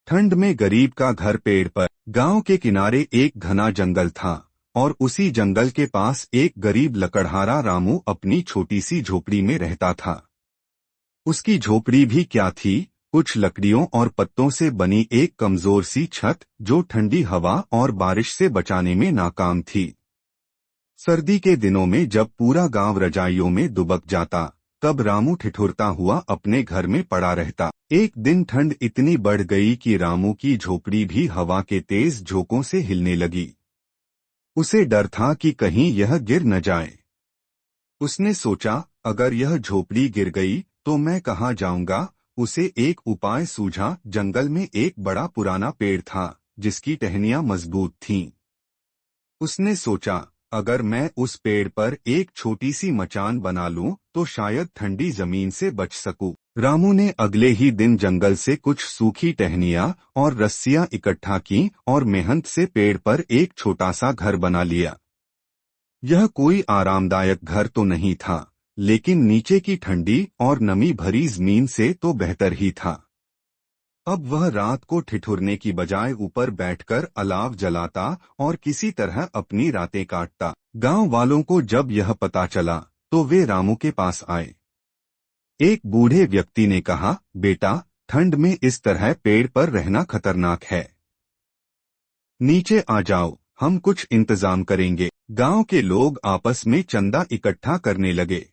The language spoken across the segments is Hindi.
ठंड में गरीब का घर पेड़ पर। गांव के किनारे एक घना जंगल था और उसी जंगल के पास एक गरीब लकड़हारा रामू अपनी छोटी सी झोपड़ी में रहता था। उसकी झोपड़ी भी क्या थी, कुछ लकड़ियों और पत्तों से बनी एक कमजोर सी छत जो ठंडी हवा और बारिश से बचाने में नाकाम थी। सर्दी के दिनों में जब पूरा गांव रजाइयों में दुबक जाता, तब रामू ठिठुरता हुआ अपने घर में पड़ा रहता। एक दिन ठंड इतनी बढ़ गई कि रामू की झोपड़ी भी हवा के तेज झोंकों से हिलने लगी। उसे डर था कि कहीं यह गिर न जाए। उसने सोचा, अगर यह झोपड़ी गिर गई तो मैं कहाँ जाऊंगा। उसे एक उपाय सूझा। जंगल में एक बड़ा पुराना पेड़ था जिसकी टहनियां मजबूत थीं। उसने सोचा, अगर मैं उस पेड़ पर एक छोटी सी मचान बना लूं तो शायद ठंडी जमीन से बच सकूं। रामू ने अगले ही दिन जंगल से कुछ सूखी टहनियां और रस्सियां इकट्ठा की और मेहनत से पेड़ पर एक छोटा सा घर बना लिया। यह कोई आरामदायक घर तो नहीं था, लेकिन नीचे की ठंडी और नमी भरी जमीन से तो बेहतर ही था। अब वह रात को ठिठुरने की बजाय ऊपर बैठकर अलाव जलाता और किसी तरह अपनी रातें काटता। गांव वालों को जब यह पता चला तो वे रामू के पास आए। एक बूढ़े व्यक्ति ने कहा, बेटा, ठंड में इस तरह पेड़ पर रहना खतरनाक है। नीचे आ जाओ, हम कुछ इंतजाम करेंगे। गांव के लोग आपस में चंदा इकट्ठा करने लगे।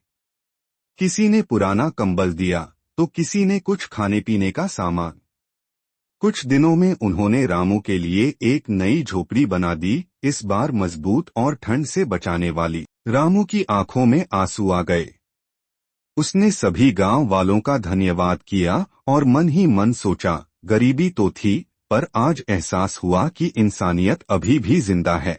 किसी ने पुराना कंबल दिया तो किसी ने कुछ खाने पीने का सामान। कुछ दिनों में उन्होंने रामू के लिए एक नई झोपड़ी बना दी, इस बार मजबूत और ठंड से बचाने वाली। रामू की आंखों में आंसू आ गए। उसने सभी गांव वालों का धन्यवाद किया और मन ही मन सोचा, गरीबी तो थी, पर आज एहसास हुआ कि इंसानियत अभी भी जिंदा है।